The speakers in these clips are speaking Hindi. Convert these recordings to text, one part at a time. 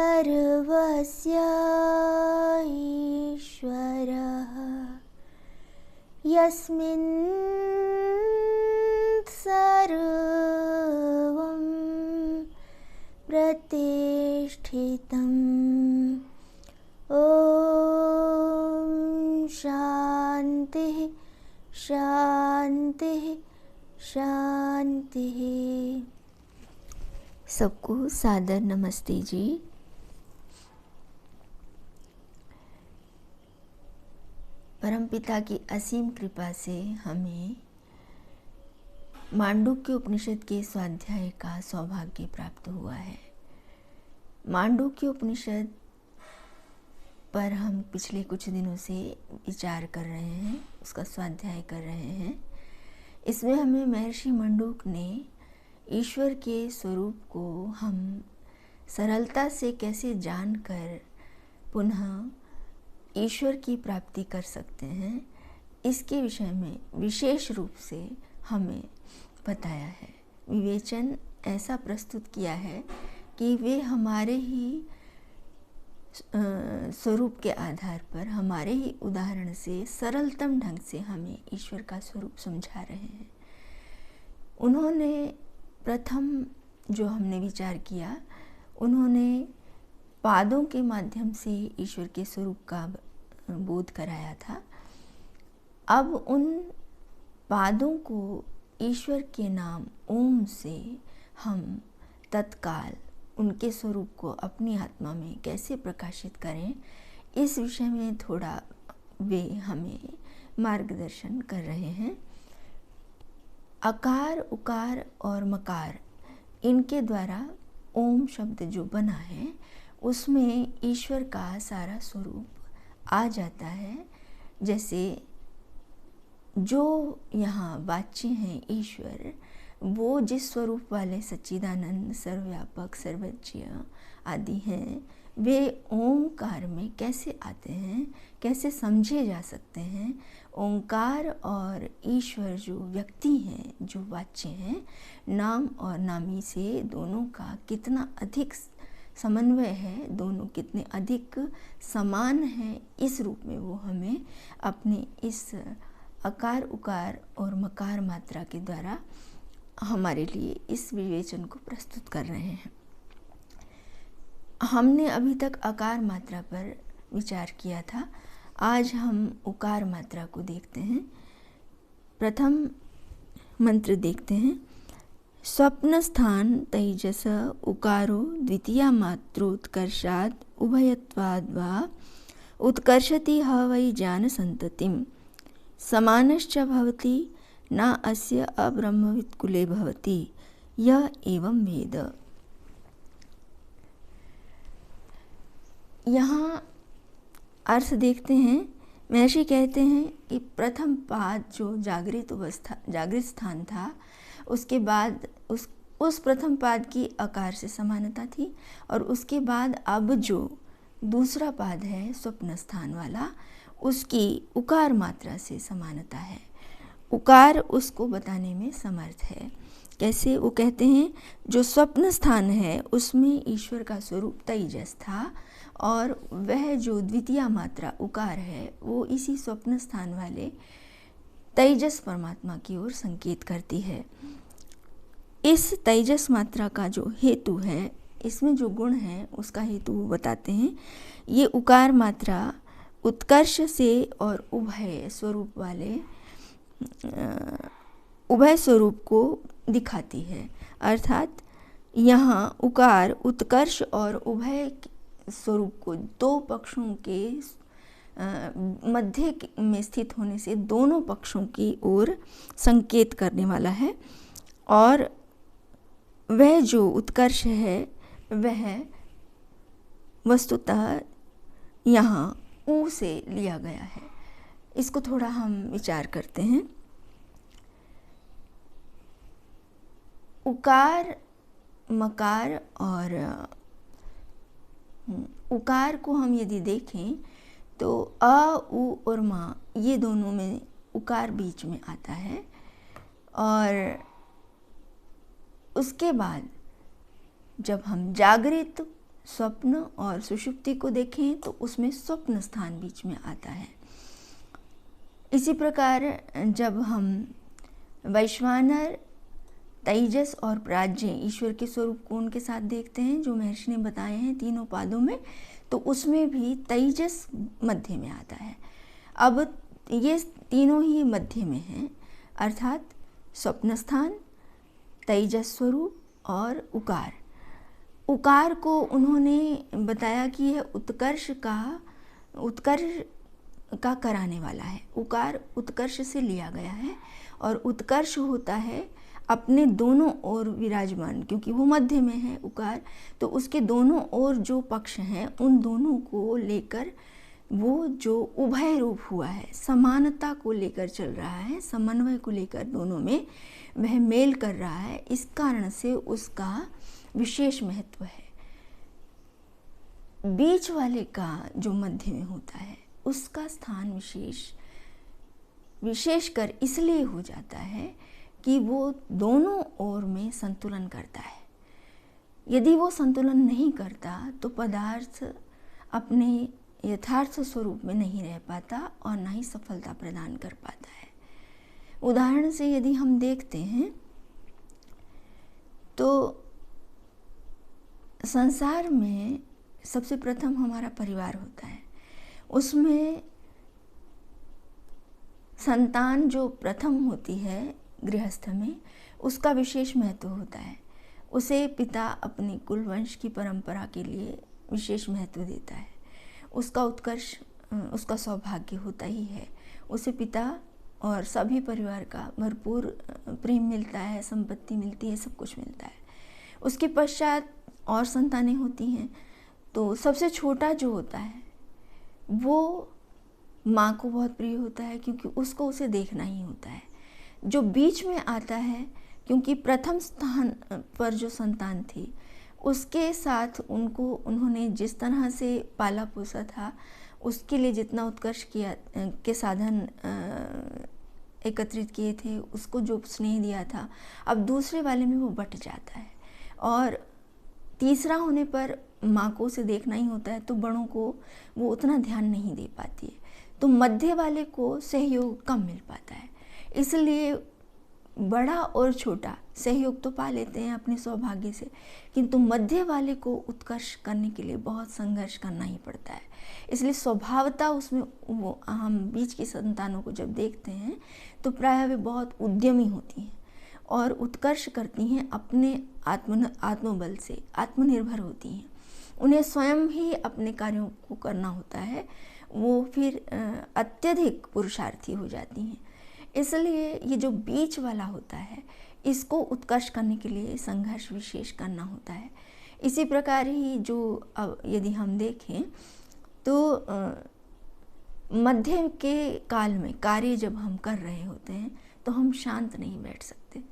सर्वस्य ईश्वरः यस्मिन् सर्वं प्रतिष्ठितम्। ॐ शान्तिः शान्तिः शान्तिः। सबको सादर नमस्ते जी। परमपिता की असीम कृपा से हमें मांडुक्य उपनिषद के स्वाध्याय का सौभाग्य प्राप्त हुआ है। मांडुक्य उपनिषद पर हम पिछले कुछ दिनों से विचार कर रहे हैं, उसका स्वाध्याय कर रहे हैं। इसमें हमें महर्षि मंडूक ने ईश्वर के स्वरूप को हम सरलता से कैसे जानकर पुनः ईश्वर की प्राप्ति कर सकते हैं, इसके विषय में विशेष रूप से हमें बताया है। विवेचन ऐसा प्रस्तुत किया है कि वे हमारे ही स्वरूप के आधार पर, हमारे ही उदाहरण से सरलतम ढंग से हमें ईश्वर का स्वरूप समझा रहे हैं। उन्होंने प्रथम जो हमने विचार किया, उन्होंने पादों के माध्यम से ईश्वर के स्वरूप का बोध कराया था। अब उन पादों को ईश्वर के नाम ओम से हम तत्काल उनके स्वरूप को अपनी आत्मा में कैसे प्रकाशित करें, इस विषय में थोड़ा वे हमें मार्गदर्शन कर रहे हैं। अकार, उकार और मकार, इनके द्वारा ओम शब्द जो बना है उसमें ईश्वर का सारा स्वरूप आ जाता है। जैसे जो यहाँ वाच्य हैं ईश्वर, वो जिस स्वरूप वाले सच्चिदानंद, सर्वव्यापक, सर्वज्ञ आदि हैं, वे ओंकार में कैसे आते हैं, कैसे समझे जा सकते हैं। ओंकार और ईश्वर जो व्यक्ति हैं, जो वाच्य हैं, नाम और नामी से दोनों का कितना अधिक समन्वय है, दोनों कितने अधिक समान हैं, इस रूप में वो हमें अपने इस अकार, उकार और मकार मात्रा के द्वारा हमारे लिए इस विवेचन को प्रस्तुत कर रहे हैं। हमने अभी तक अकार मात्रा पर विचार किया था। आज हम उकार मात्रा को देखते हैं। प्रथम मंत्र देखते हैं। स्वप्न स्थान तैजस उकारो द्वितीया मात्रोत्कर्षात् उभयत्वाद् वा उत्कर्षति ह वै ज्ञान संततिम समानश्च भवति न अस्य अब्रह्मवित् कुले भवति यह एवं वेद। यहाँ अर्थ देखते हैं। महर्षि कहते हैं कि प्रथम पाद जो जागृत स्थान था, उसके बाद उस प्रथम पाद की अकार से समानता थी, और उसके बाद अब जो दूसरा पाद है स्वप्न स्थान वाला, उसकी उकार मात्रा से समानता है। उकार उसको बताने में समर्थ है। कैसे? वो कहते हैं जो स्वप्न स्थान है उसमें ईश्वर का स्वरूप तेजस था, और वह जो द्वितीय मात्रा उकार है वो इसी स्वप्न स्थान वाले तेजस परमात्मा की ओर संकेत करती है। इस तेजस मात्रा का जो हेतु है, इसमें जो गुण है उसका हेतु वो बताते हैं। ये उकार मात्रा उत्कर्ष से और उभय स्वरूप वाले उभय स्वरूप को दिखाती है। अर्थात यहाँ उकार उत्कर्ष और उभय स्वरूप को दो पक्षों के मध्य में स्थित होने से दोनों पक्षों की ओर संकेत करने वाला है। और वह जो उत्कर्ष है वह वस्तुतः यहाँ ऊ से लिया गया है। इसको थोड़ा हम विचार करते हैं। उकार, मकार और उकार को हम यदि देखें तो अ, उ और मा, ये दोनों में उकार बीच में आता है। और उसके बाद जब हम जागृत स्वप्न और सुषुप्ति को देखें तो उसमें स्वप्न स्थान बीच में आता है। इसी प्रकार जब हम वैश्वानर, तेजस और प्राज्ञ ईश्वर के स्वरूप को उनके साथ देखते हैं जो महर्षि ने बताए हैं तीनों पादों में, तो उसमें भी तेजस मध्य में आता है। अब ये तीनों ही मध्य में हैं, अर्थात स्वप्न स्थान, तेजस स्वरूप और उकार। उकार को उन्होंने बताया कि यह उत्कर्ष का कराने वाला है। उकार उत्कर्ष से लिया गया है और उत्कर्ष होता है अपने दोनों ओर विराजमान, क्योंकि वो मध्य में है उकार, तो उसके दोनों ओर जो पक्ष हैं उन दोनों को लेकर वो जो उभय रूप हुआ है, समानता को लेकर चल रहा है, समन्वय को लेकर दोनों में वह मेल कर रहा है। इस कारण से उसका विशेष महत्व है। बीच वाले का जो मध्य में होता है उसका स्थान विशेषकर इसलिए हो जाता है कि वो दोनों ओर में संतुलन करता है। यदि वो संतुलन नहीं करता तो पदार्थ अपने यथार्थ स्वरूप में नहीं रह पाता और ना ही सफलता प्रदान कर पाता है। उदाहरण से यदि हम देखते हैं तो संसार में सबसे प्रथम हमारा परिवार होता है, उसमें संतान जो प्रथम होती है गृहस्थ में, उसका विशेष महत्व होता है। उसे पिता अपनी कुल वंश की परंपरा के लिए विशेष महत्व देता है। उसका उत्कर्ष, उसका सौभाग्य होता ही है। उसे पिता और सभी परिवार का भरपूर प्रेम मिलता है, संपत्ति मिलती है, सब कुछ मिलता है। उसके पश्चात और संतानें होती हैं, तो सबसे छोटा जो होता है वो माँ को बहुत प्रिय होता है, क्योंकि उसको उसे देखना ही होता है। जो बीच में आता है, क्योंकि प्रथम स्थान पर जो संतान थी उसके साथ उन्होंने जिस तरह से पाला पोसा था, उसके लिए जितना उत्कर्ष किया के साधन एकत्रित किए थे, उसको जो स्नेह दिया था, अब दूसरे वाले में वो बट जाता है। और तीसरा होने पर माँ को उसे देखना ही होता है, तो बड़ों को वो उतना ध्यान नहीं दे पाती है, तो मध्य वाले को सहयोग कम मिल पाता है। इसलिए बड़ा और छोटा सहयोग तो पा लेते हैं अपने सौभाग्य से, किंतु मध्य वाले को उत्कर्ष करने के लिए बहुत संघर्ष करना ही पड़ता है। इसलिए स्वभावता उसमें वो हम बीच की संतानों को जब देखते हैं तो प्रायः वे बहुत उद्यमी होती हैं और उत्कर्ष करती हैं, अपने आत्मबल से आत्मनिर्भर होती हैं। उन्हें स्वयं ही अपने कार्यों को करना होता है, वो फिर अत्यधिक पुरुषार्थी हो जाती हैं। इसलिए ये जो बीच वाला होता है, इसको उत्कर्ष करने के लिए संघर्ष विशेष करना होता है। इसी प्रकार ही जो अब यदि हम देखें तो मध्य के काल में कार्य जब हम कर रहे होते हैं तो हम शांत नहीं बैठ सकते।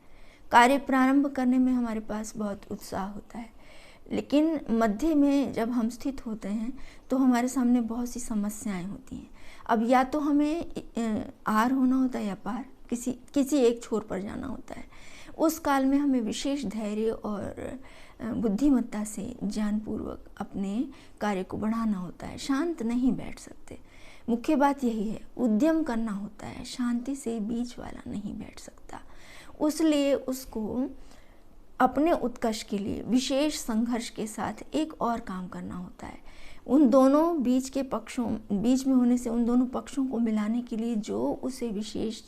कार्य प्रारंभ करने में हमारे पास बहुत उत्साह होता है, लेकिन मध्य में जब हम स्थित होते हैं तो हमारे सामने बहुत सी समस्याएं होती हैं। अब या तो हमें आर होना होता है या पार, किसी एक छोर पर जाना होता है। उस काल में हमें विशेष धैर्य और बुद्धिमत्ता से ज्ञानपूर्वक अपने कार्य को बढ़ाना होता है, शांत नहीं बैठ सकते। मुख्य बात यही है, उद्यम करना होता है, शांति से बीच वाला नहीं बैठ सकता। उसलिए उसको अपने उत्कर्ष के लिए विशेष संघर्ष के साथ एक और काम करना होता है। उन दोनों बीच में होने से उन दोनों पक्षों को मिलाने के लिए जो उसे विशेष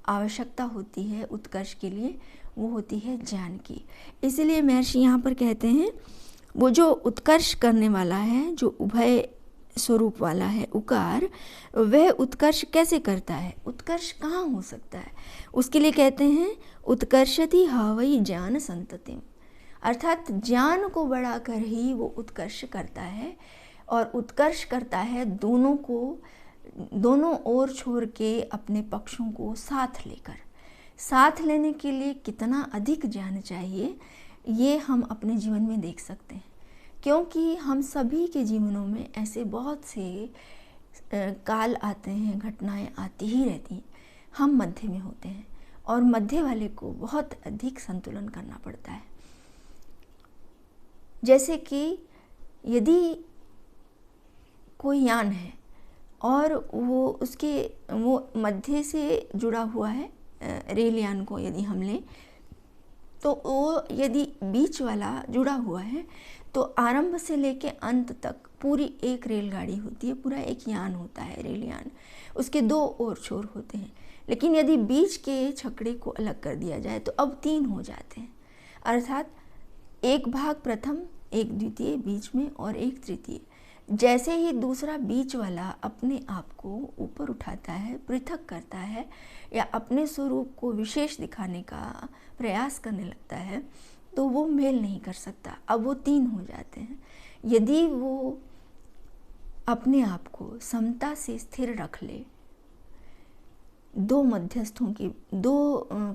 आवश्यकता होती है उत्कर्ष के लिए, वो होती है ज्ञान की। इसलिए महर्षि यहाँ पर कहते हैं वो जो उत्कर्ष करने वाला है, जो उभय स्वरूप वाला है उकार, वह उत्कर्ष कैसे करता है, उत्कर्ष कहाँ हो सकता है। उसके लिए कहते हैं उत्कर्षति हावई ज्ञान संततिम, अर्थात ज्ञान को बढ़ाकर ही वो उत्कर्ष करता है। और उत्कर्ष करता है दोनों ओर छोड़ के अपने पक्षों को साथ लेकर। साथ लेने के लिए कितना अधिक ज्ञान चाहिए, ये हम अपने जीवन में देख सकते हैं, क्योंकि हम सभी के जीवनों में ऐसे बहुत से काल आते हैं, घटनाएं आती ही रहती हैं। हम मध्य में होते हैं और मध्य वाले को बहुत अधिक संतुलन करना पड़ता है। जैसे कि यदि कोई यान है और वो मध्य से जुड़ा हुआ है, रेल यान को यदि हम लें, तो वो यदि बीच वाला जुड़ा हुआ है तो आरंभ से लेके अंत तक पूरी एक रेलगाड़ी होती है, पूरा एक यान होता है, रेल यान। उसके 2 और छोर होते हैं, लेकिन यदि बीच के छकड़े को अलग कर दिया जाए तो अब 3 हो जाते हैं, अर्थात एक भाग प्रथम, एक द्वितीय बीच में और एक तृतीय। जैसे ही दूसरा बीच वाला अपने आप को ऊपर उठाता है, पृथक करता है या अपने स्वरूप को विशेष दिखाने का प्रयास करने लगता है, तो वो मेल नहीं कर सकता, अब वो 3 हो जाते हैं। यदि वो अपने आप को समता से स्थिर रख ले, दो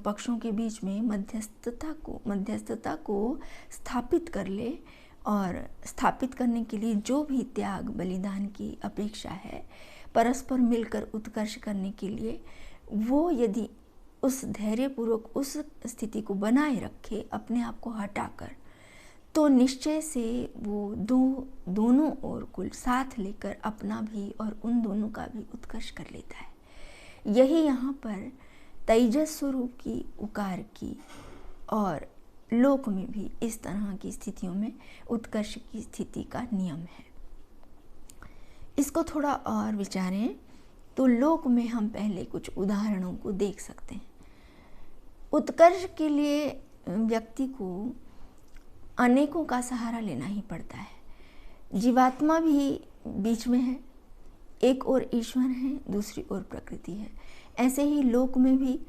पक्षों के बीच में मध्यस्थता को स्थापित कर ले, और स्थापित करने के लिए जो भी त्याग बलिदान की अपेक्षा है, परस्पर मिलकर उत्कर्ष करने के लिए, वो यदि उस धैर्यपूर्वक उस स्थिति को बनाए रखे अपने आप को हटाकर, तो निश्चय से वो दोनों ओर कुल साथ लेकर अपना भी और उन दोनों का भी उत्कर्ष कर लेता है। यही यहाँ पर तेजस स्वरूप की, उकार की और लोक में भी इस तरह की स्थितियों में उत्कर्ष की स्थिति का नियम है। इसको थोड़ा और विचारें तो लोक में हम पहले कुछ उदाहरणों को देख सकते हैं। उत्कर्ष के लिए व्यक्ति को अनेकों का सहारा लेना ही पड़ता है। जीवात्मा भी बीच में है, एक ओर ईश्वर है, दूसरी ओर प्रकृति है। ऐसे ही लोक में भी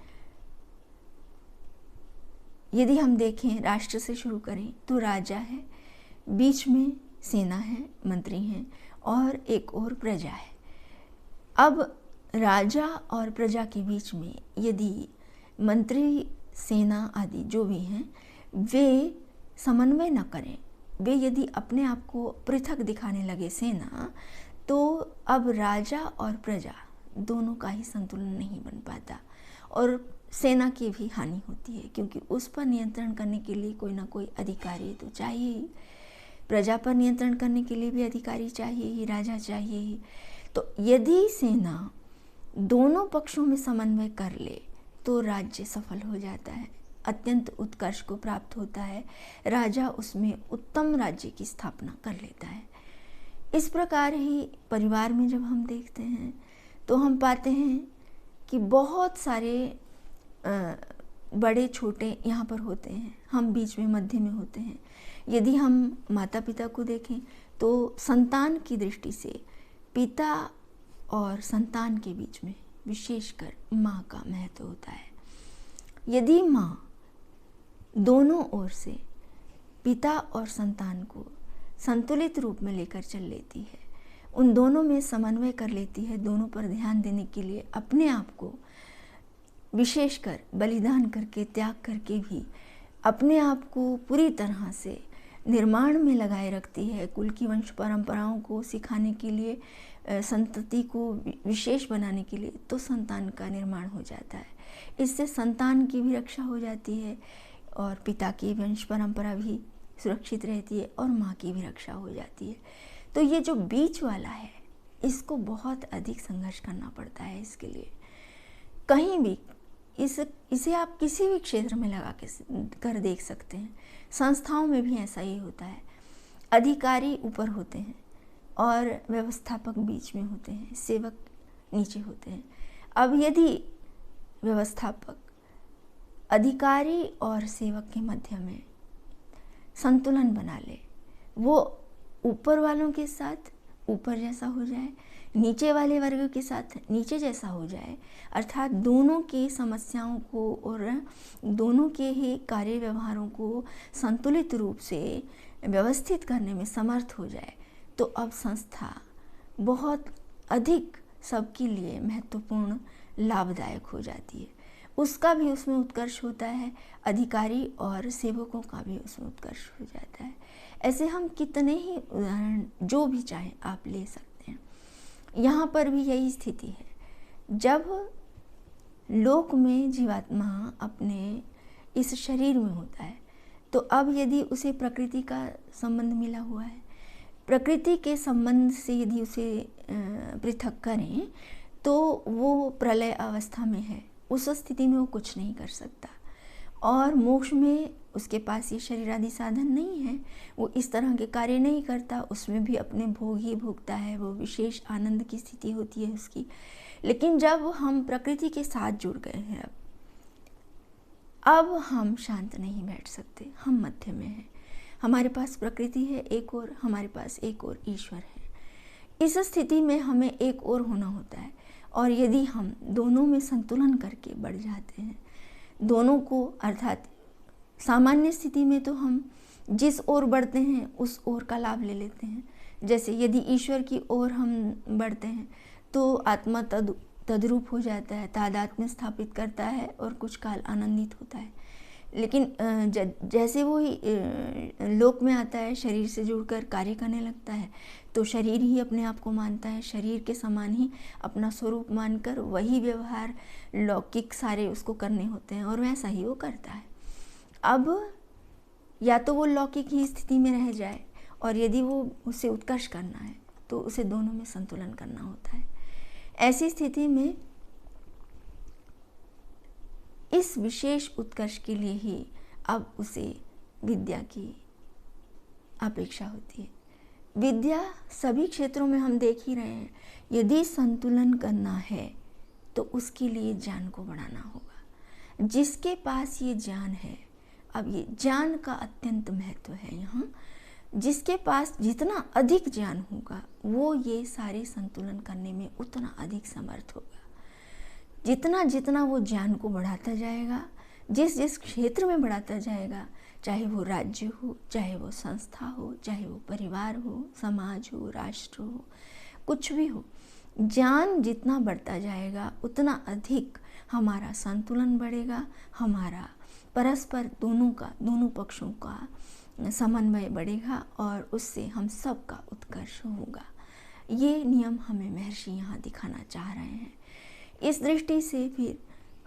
यदि हम देखें, राष्ट्र से शुरू करें तो राजा है, बीच में सेना है, मंत्री हैं और एक ओर प्रजा है। अब राजा और प्रजा के बीच में यदि मंत्री, सेना आदि जो भी हैं, वे समन्वय न करें, वे यदि अपने आप को पृथक दिखाने लगे सेना, तो अब राजा और प्रजा दोनों का ही संतुलन नहीं बन पाता और सेना की भी हानि होती है, क्योंकि उस पर नियंत्रण करने के लिए कोई ना कोई अधिकारी तो चाहिए ही, प्रजा पर नियंत्रण करने के लिए भी अधिकारी चाहिए ही, राजा चाहिए ही। तो यदि सेना दोनों पक्षों में समन्वय कर ले तो राज्य सफल हो जाता है, अत्यंत उत्कर्ष को प्राप्त होता है, राजा उसमें उत्तम राज्य की स्थापना कर लेता है। इस प्रकार ही परिवार में जब हम देखते हैं तो हम पाते हैं कि बहुत सारे बड़े छोटे यहाँ पर होते हैं, हम बीच में मध्य में होते हैं। यदि हम माता पिता को देखें तो संतान की दृष्टि से पिता और संतान के बीच में विशेषकर माँ का महत्व होता है। यदि माँ दोनों ओर से पिता और संतान को संतुलित रूप में लेकर चल लेती है, उन दोनों में समन्वय कर लेती है, दोनों पर ध्यान देने के लिए अपने आप को विशेषकर बलिदान करके, त्याग करके भी अपने आप को पूरी तरह से निर्माण में लगाए रखती है, कुल की वंश परंपराओं को सिखाने के लिए, संतति को विशेष बनाने के लिए, तो संतान का निर्माण हो जाता है। इससे संतान की भी रक्षा हो जाती है और पिता की वंश परंपरा भी सुरक्षित रहती है और माँ की भी रक्षा हो जाती है। तो ये जो बीच वाला है, इसको बहुत अधिक संघर्ष करना पड़ता है। इसके लिए कहीं भी इसे आप किसी भी क्षेत्र में लगा कर देख सकते हैं। संस्थाओं में भी ऐसा ही होता है। अधिकारी ऊपर होते हैं और व्यवस्थापक बीच में होते हैं, सेवक नीचे होते हैं। अब यदि व्यवस्थापक अधिकारी और सेवक के मध्य में संतुलन बना ले, वो ऊपर वालों के साथ ऊपर जैसा हो जाए, नीचे वाले वर्ग के साथ नीचे जैसा हो जाए, अर्थात दोनों की समस्याओं को और दोनों के ही कार्य व्यवहारों को संतुलित रूप से व्यवस्थित करने में समर्थ हो जाए, तो अब संस्था बहुत अधिक सबके लिए महत्वपूर्ण, लाभदायक हो जाती है। उसका भी उसमें उत्कर्ष होता है, अधिकारी और सेवकों का भी उसमें उत्कर्ष हो जाता है। ऐसे हम कितने ही उदाहरण जो भी चाहें आप ले सकते हैं। यहाँ पर भी यही स्थिति है। जब लोक में जीवात्मा अपने इस शरीर में होता है, तो अब यदि उसे प्रकृति का संबंध मिला हुआ है, प्रकृति के संबंध से यदि उसे पृथक करें तो वो प्रलय अवस्था में है, उस स्थिति में वो कुछ नहीं कर सकता। और मोक्ष में उसके पास ये शरीर आदि साधन नहीं है, वो इस तरह के कार्य नहीं करता, उसमें भी अपने भोग ही भोगता है, वो विशेष आनंद की स्थिति होती है उसकी। लेकिन जब हम प्रकृति के साथ जुड़ गए हैं, अब हम शांत नहीं बैठ सकते, हम मध्य में हैं। हमारे पास प्रकृति है एक और, हमारे पास एक और ईश्वर है। इस स्थिति में हमें एक और होना होता है, और यदि हम दोनों में संतुलन करके बढ़ जाते हैं, दोनों को, अर्थात सामान्य स्थिति में तो हम जिस ओर बढ़ते हैं उस ओर का लाभ ले लेते हैं। जैसे यदि ईश्वर की ओर हम बढ़ते हैं तो आत्मा तद्रूप हो जाता है, तादात्म्य स्थापित करता है और कुछ काल आनंदित होता है। लेकिन जैसे वो लोक में आता है, शरीर से जुड़कर कार्य करने लगता है, तो शरीर ही अपने आप को मानता है, शरीर के समान ही अपना स्वरूप मानकर वही व्यवहार लौकिक सारे उसको करने होते हैं, और वैसा ही वो करता है। अब या तो वो लौकिक ही स्थिति में रह जाए, और यदि वो उसे उत्कर्ष करना है तो उसे दोनों में संतुलन करना होता है। ऐसी स्थिति में इस विशेष उत्कर्ष के लिए ही अब उसे विद्या की अपेक्षा होती है। विद्या सभी क्षेत्रों में हम देख ही रहे हैं, यदि संतुलन करना है तो उसके लिए ज्ञान को बढ़ाना होगा। जिसके पास ये ज्ञान है, अब ये ज्ञान का अत्यंत महत्व है यहाँ, जिसके पास जितना अधिक ज्ञान होगा वो ये सारे संतुलन करने में उतना अधिक समर्थ होगा। जितना जितना वो ज्ञान को बढ़ाता जाएगा, जिस जिस क्षेत्र में बढ़ाता जाएगा, चाहे वो राज्य हो, चाहे वो संस्था हो, चाहे वो परिवार हो, समाज हो, राष्ट्र हो, कुछ भी हो, ज्ञान जितना बढ़ता जाएगा उतना अधिक हमारा संतुलन बढ़ेगा, हमारा परस्पर दोनों पक्षों का समन्वय बढ़ेगा, और उससे हम सब का उत्कर्ष होगा। ये नियम हमें महर्षि यहाँ दिखाना चाह रहे हैं। इस दृष्टि से फिर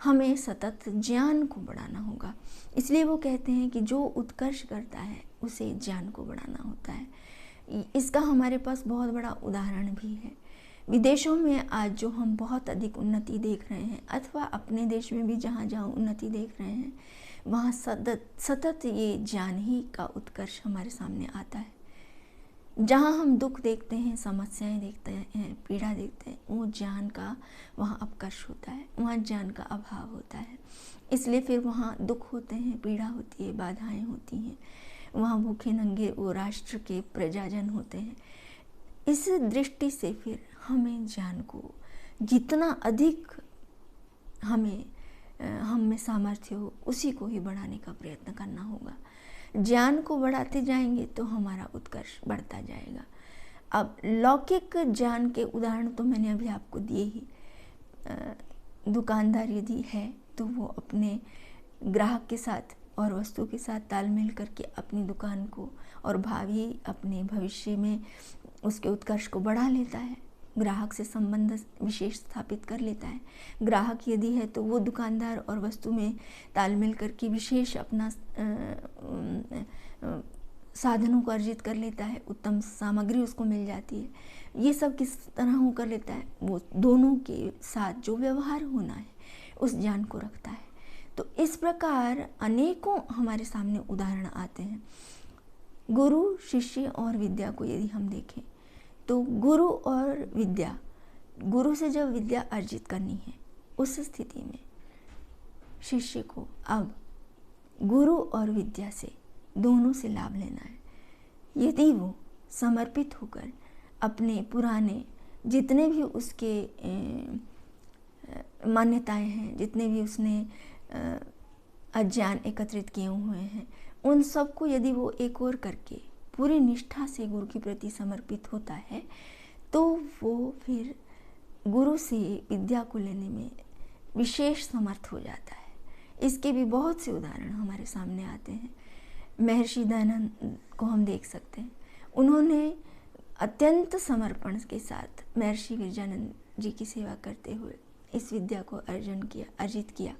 हमें सतत ज्ञान को बढ़ाना होगा। इसलिए वो कहते हैं कि जो उत्कर्ष करता है उसे ज्ञान को बढ़ाना होता है। इसका हमारे पास बहुत बड़ा उदाहरण भी है। विदेशों में आज जो हम बहुत अधिक उन्नति देख रहे हैं, अथवा अपने देश में भी जहाँ जहाँ उन्नति देख रहे हैं, वहाँ सतत ये ज्ञान ही का उत्कर्ष हमारे सामने आता है। जहाँ हम दुख देखते हैं, समस्याएं देखते हैं, पीड़ा देखते हैं, वो ज्ञान का वहाँ अपकर्ष होता है, वहाँ ज्ञान का अभाव होता है। इसलिए फिर वहाँ दुख होते हैं, पीड़ा होती है, बाधाएं होती हैं, वहाँ भूखे नंगे वो राष्ट्र के प्रजाजन होते हैं। इस दृष्टि से फिर हमें ज्ञान को जितना अधिक हम में सामर्थ्य हो उसी को ही बढ़ाने का प्रयत्न करना होगा। ज्ञान को बढ़ाते जाएंगे तो हमारा उत्कर्ष बढ़ता जाएगा। अब लौकिक ज्ञान के उदाहरण तो मैंने अभी आपको दिए ही। दुकानदार यदि है तो वो अपने ग्राहक के साथ और वस्तु के साथ तालमेल करके अपनी दुकान को और भावी अपने भविष्य में उसके उत्कर्ष को बढ़ा लेता है, ग्राहक से संबंध विशेष स्थापित कर लेता है। ग्राहक यदि है तो वो दुकानदार और वस्तु में तालमेल करके विशेष अपना साधनों को अर्जित कर लेता है, उत्तम सामग्री उसको मिल जाती है। ये सब किस तरह हो कर लेता है, वो दोनों के साथ जो व्यवहार होना है उस ज्ञान को रखता है। तो इस प्रकार अनेकों हमारे सामने उदाहरण आते हैं। गुरु, शिष्य और विद्या को यदि हम देखें तो गुरु और विद्या, गुरु से जब विद्या अर्जित करनी है उस स्थिति में शिष्य को अब गुरु और विद्या से दोनों से लाभ लेना है। यदि वो समर्पित होकर अपने पुराने जितने भी उसके मान्यताएं हैं, जितने भी उसने अज्ञान एकत्रित किए हुए हैं, उन सबको यदि वो एक और करके पूरी निष्ठा से गुरु के प्रति समर्पित होता है तो वो फिर गुरु से विद्या को लेने में विशेष समर्थ हो जाता है। इसके भी बहुत से उदाहरण हमारे सामने आते हैं। महर्षि दयानंद को हम देख सकते हैं, उन्होंने अत्यंत समर्पण के साथ महर्षि विरजानंद जी की सेवा करते हुए इस विद्या को अर्जित किया।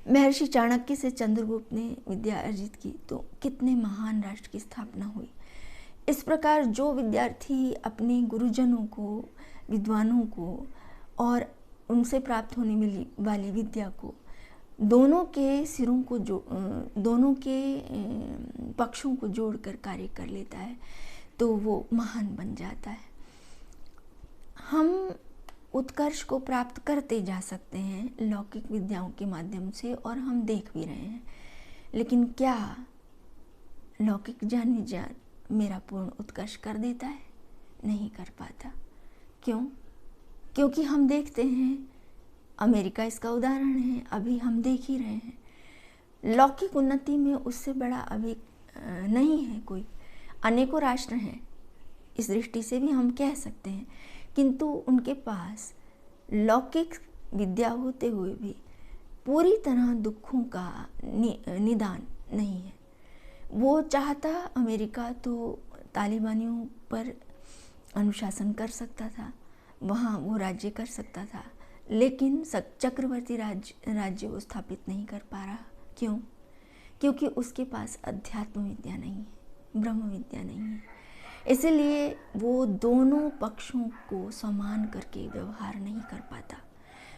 महर्षि चाणक्य से चंद्रगुप्त ने विद्या अर्जित की तो कितने महान राष्ट्र की स्थापना हुई। इस प्रकार जो विद्यार्थी अपने गुरुजनों को, विद्वानों को और उनसे प्राप्त होने वाली विद्या को, दोनों के सिरों को दोनों के पक्षों को जोड़कर कार्य कर लेता है तो वो महान बन जाता है। हम उत्कर्ष को प्राप्त करते जा सकते हैं लौकिक विद्याओं के माध्यम से, और हम देख भी रहे हैं। लेकिन क्या लौकिक ज्ञान विज्ञान मेरा पूर्ण उत्कर्ष कर देता है? नहीं कर पाता। क्यों? क्योंकि हम देखते हैं, अमेरिका इसका उदाहरण है, अभी हम देख ही रहे हैं। लौकिक उन्नति में उससे बड़ा अभी नहीं है कोई। अनेकों राष्ट्र हैं, इस दृष्टि से भी हम कह सकते हैं, किंतु उनके पास लौकिक विद्या होते हुए भी पूरी तरह दुखों का निदान नहीं है। वो चाहता अमेरिका तो तालिबानियों पर अनुशासन कर सकता था, वहाँ वो राज्य कर सकता था, लेकिन चक्रवर्ती राज्य वो स्थापित नहीं कर पा रहा। क्यों? क्योंकि उसके पास अध्यात्म विद्या नहीं है, ब्रह्म विद्या नहीं है। इसलिए वो दोनों पक्षों को समान करके व्यवहार नहीं कर पाता।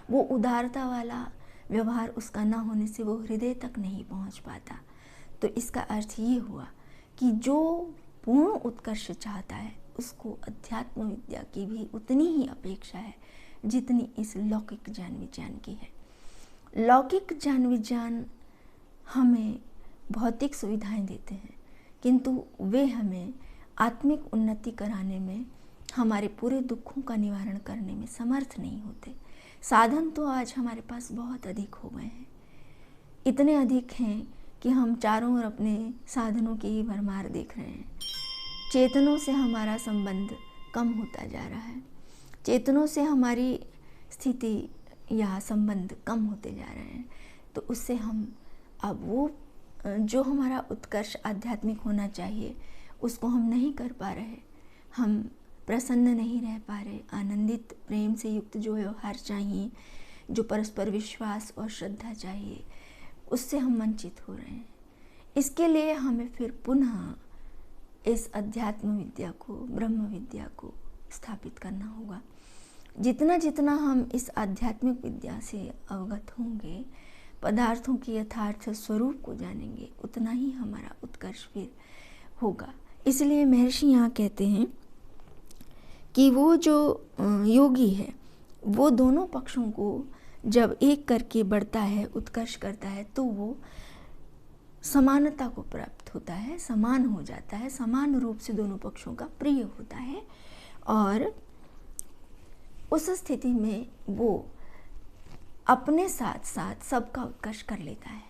वो उदारता वाला व्यवहार उसका ना होने से वो हृदय तक नहीं पहुंच पाता। तो इसका अर्थ ये हुआ कि जो पूर्ण उत्कर्ष चाहता है उसको अध्यात्म विद्या की भी उतनी ही अपेक्षा है जितनी इस लौकिक ज्ञान विज्ञान की है। लौकिक ज्ञान विज्ञान हमें भौतिक सुविधाएं देते हैं, किंतु वे हमें आत्मिक उन्नति कराने में, हमारे पूरे दुखों का निवारण करने में समर्थ नहीं होते। साधन तो आज हमारे पास बहुत अधिक हो गए हैं, इतने अधिक हैं कि हम चारों ओर अपने साधनों की ही भरमार देख रहे हैं। चेतनों से हमारा संबंध कम होता जा रहा है, चेतनों से हमारी स्थिति या संबंध कम होते जा रहे हैं। तो उससे हम अब वो जो हमारा उत्कर्ष आध्यात्मिक होना चाहिए उसको हम नहीं कर पा रहे। हम प्रसन्न नहीं रह पा रहे। आनंदित प्रेम से युक्त जो व्यवहार चाहिए, जो परस्पर विश्वास और श्रद्धा चाहिए, उससे हम वंचित हो रहे हैं। इसके लिए हमें फिर पुनः इस अध्यात्म विद्या को, ब्रह्म विद्या को स्थापित करना होगा। जितना जितना हम इस आध्यात्मिक विद्या से अवगत होंगे, पदार्थों के यथार्थ स्वरूप को जानेंगे, उतना ही हमारा उत्कर्ष फिर होगा। इसलिए महर्षि यहाँ कहते हैं कि वो जो योगी है वो दोनों पक्षों को जब एक करके बढ़ता है, उत्कर्ष करता है, तो वो समानता को प्राप्त होता है, समान हो जाता है, समान रूप से दोनों पक्षों का प्रिय होता है, और उस स्थिति में वो अपने साथ साथ सबका उत्कर्ष कर लेता है।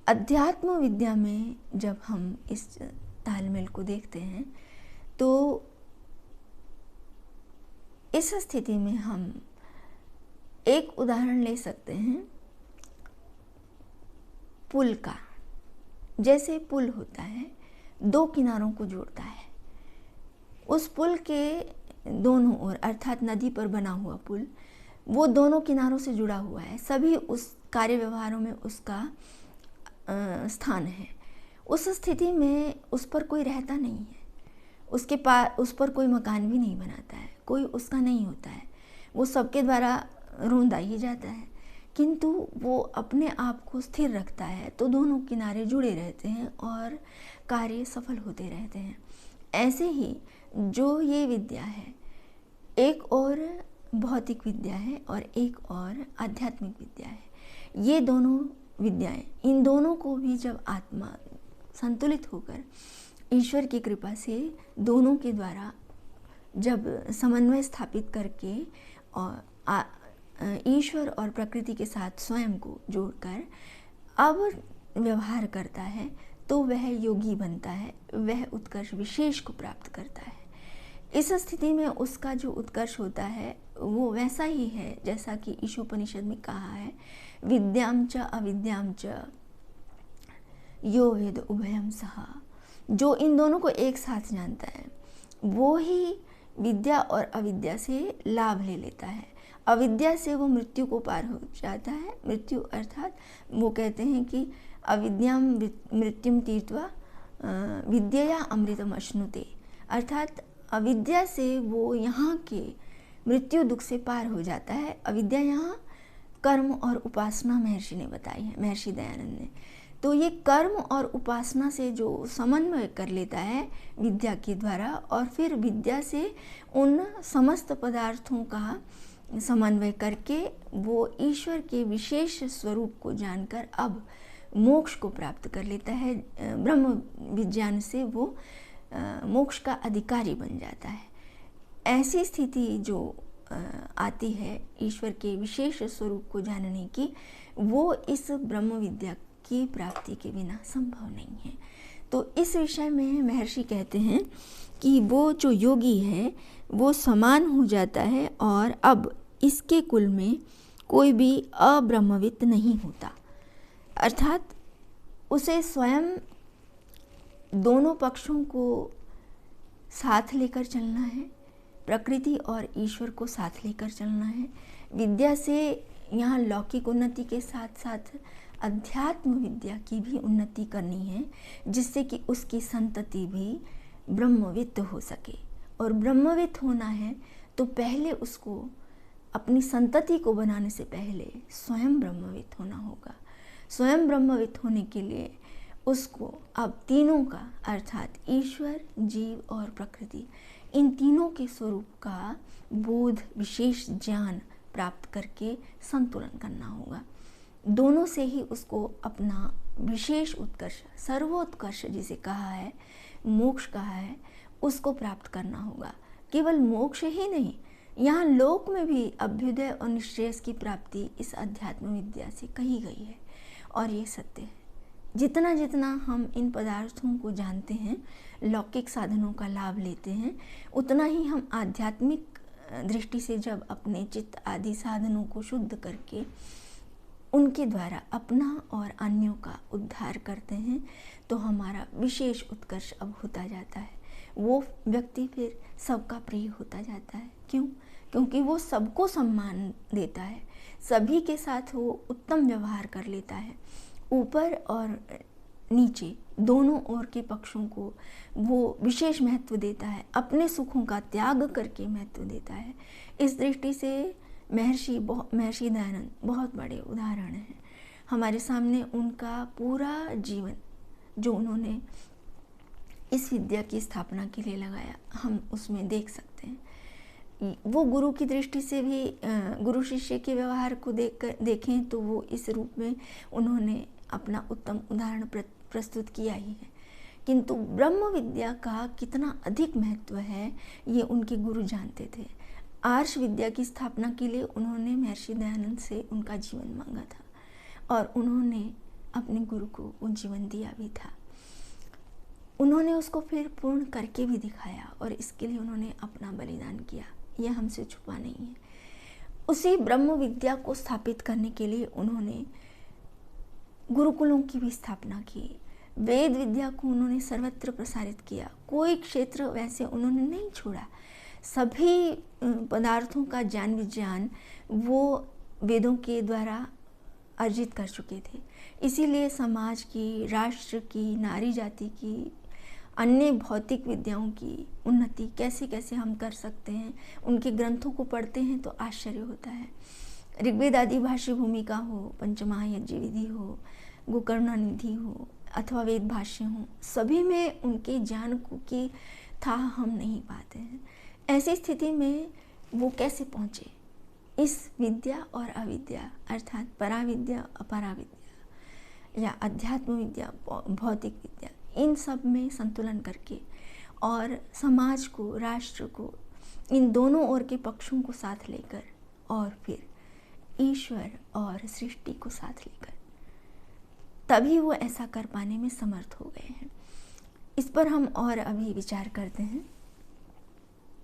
अध्यात्म विद्या में जब हम इस तालमेल को देखते हैं तो इस स्थिति में हम एक उदाहरण ले सकते हैं पुल का। जैसे पुल होता है, दो किनारों को जोड़ता है। उस पुल के दोनों ओर, अर्थात नदी पर बना हुआ पुल, वो दोनों किनारों से जुड़ा हुआ है। सभी उस कार्य व्यवहारों में उसका स्थान है। उस स्थिति में उस पर कोई रहता नहीं है, उसके पास उस पर कोई मकान भी नहीं बनाता है, कोई उसका नहीं होता है, वो सबके द्वारा रोंदा ही जाता है, किंतु वो अपने आप को स्थिर रखता है। तो दोनों किनारे जुड़े रहते हैं और कार्य सफल होते रहते हैं। ऐसे ही जो ये विद्या है, एक और भौतिक विद्या है और एक और आध्यात्मिक विद्या है। ये दोनों विद्याएं, इन दोनों को भी जब आत्मा संतुलित होकर ईश्वर की कृपा से दोनों के द्वारा जब समन्वय स्थापित करके और ईश्वर और प्रकृति के साथ स्वयं को जोड़कर अब व्यवहार करता है, तो वह योगी बनता है, वह उत्कर्ष विशेष को प्राप्त करता है। इस स्थिति में उसका जो उत्कर्ष होता है वो वैसा ही है जैसा कि ईशोपनिषद में कहा है, विद्याम च अविद्याम च यो वेद उभयम सहा। जो इन दोनों को एक साथ जानता है वो ही विद्या और अविद्या से लाभ ले लेता है। अविद्या से वो मृत्यु को पार हो जाता है। मृत्यु अर्थात वो कहते हैं कि अविद्याम मृत्युम तीर्त्वा विद्यया अमृतम अश्नुते, अर्थात अविद्या से वो यहाँ के मृत्यु दुख से पार हो जाता है। अविद्या यहाँ कर्म और उपासना महर्षि ने बताई है, महर्षि दयानंद ने। तो ये कर्म और उपासना से जो समन्वय कर लेता है विद्या के द्वारा, और फिर विद्या से उन समस्त पदार्थों का समन्वय करके वो ईश्वर के विशेष स्वरूप को जानकर अब मोक्ष को प्राप्त कर लेता है। ब्रह्म विज्ञान से वो मोक्ष का अधिकारी बन जाता है। ऐसी स्थिति जो आती है ईश्वर के विशेष स्वरूप को जानने की, वो इस ब्रह्म विद्या की प्राप्ति के बिना संभव नहीं है। तो इस विषय में महर्षि कहते हैं कि वो जो योगी है वो समान हो जाता है, और अब इसके कुल में कोई भी अब्रह्मविद नहीं होता। अर्थात उसे स्वयं दोनों पक्षों को साथ लेकर चलना है, प्रकृति और ईश्वर को साथ लेकर चलना है। विद्या से यहाँ लौकिक उन्नति के साथ साथ अध्यात्म विद्या की भी उन्नति करनी है, जिससे कि उसकी संतति भी ब्रह्मविद हो सके। और ब्रह्मविद होना है तो पहले उसको अपनी संतति को बनाने से पहले स्वयं ब्रह्मविद होना होगा। स्वयं ब्रह्मविद होने के लिए उसको अब तीनों का, अर्थात ईश्वर, जीव और प्रकृति, इन तीनों के स्वरूप का बोध, विशेष ज्ञान प्राप्त करके संतुलन करना होगा। दोनों से ही उसको अपना विशेष उत्कर्ष, सर्वोत्कर्ष जिसे कहा है, मोक्ष कहा है, उसको प्राप्त करना होगा। केवल मोक्ष ही नहीं, यहाँ लोक में भी अभ्युदय और निश्रेयस की प्राप्ति इस अध्यात्म विद्या से कही गई है, और ये सत्य है। जितना जितना हम इन पदार्थों को जानते हैं, लौकिक साधनों का लाभ लेते हैं, उतना ही हम आध्यात्मिक दृष्टि से जब अपने चित्त आदि साधनों को शुद्ध करके उनके द्वारा अपना और अन्यों का उद्धार करते हैं, तो हमारा विशेष उत्कर्ष अब होता जाता है। वो व्यक्ति फिर सबका प्रिय होता जाता है। क्यों? क्योंकि वो सबको सम्मान देता है, सभी के साथ वो उत्तम व्यवहार कर लेता है, ऊपर और नीचे दोनों ओर के पक्षों को वो विशेष महत्व देता है, अपने सुखों का त्याग करके महत्व देता है। इस दृष्टि से महर्षि दयानंद बहुत बड़े उदाहरण हैं। हमारे सामने उनका पूरा जीवन जो उन्होंने इस विद्या की स्थापना के लिए लगाया, हम उसमें देख सकते हैं। वो गुरु की दृष्टि से भी गुरु शिष्य के व्यवहार को देखें तो वो इस रूप में उन्होंने अपना उत्तम उदाहरण प्रस्तुत किया ही है। किंतु ब्रह्म विद्या का कितना अधिक महत्व है ये उनके गुरु जानते थे। आर्ष विद्या की स्थापना के लिए उन्होंने महर्षि दयानंद से उनका जीवन मांगा था, और उन्होंने अपने गुरु को वो जीवन दिया भी था। उन्होंने उसको फिर पूर्ण करके भी दिखाया, और इसके लिए उन्होंने अपना बलिदान किया, यह हमसे छुपा नहीं है। उसी ब्रह्म विद्या को स्थापित करने के लिए उन्होंने गुरुकुलों की भी स्थापना की, वेद विद्या को उन्होंने सर्वत्र प्रसारित किया, कोई क्षेत्र वैसे उन्होंने नहीं छोड़ा। सभी पदार्थों का ज्ञान विज्ञान वो वेदों के द्वारा अर्जित कर चुके थे। इसीलिए समाज की, राष्ट्र की, नारी जाति की, अन्य भौतिक विद्याओं की उन्नति कैसे कैसे हम कर सकते हैं, उनके ग्रंथों को पढ़ते हैं तो आश्चर्य होता है। ऋग्वेद आदि भाष्य भूमिका हो, पंचमहायज्ञ विधि हो, गोकर्णानिधि हो, अथवा वेद भाष्य हो, सभी में उनके ज्ञान को की था हम नहीं पाते हैं। ऐसी स्थिति में वो कैसे पहुँचे? इस विद्या और अविद्या, अर्थात पराविद्या, अपराविद्या या अध्यात्म विद्या, भौतिक विद्या, इन सब में संतुलन करके और समाज को, राष्ट्र को, इन दोनों ओर के पक्षों को साथ लेकर और फिर ईश्वर और सृष्टि को साथ लेकर, तभी वो ऐसा कर पाने में समर्थ हो गए हैं। इस पर हम और अभी विचार करते हैं।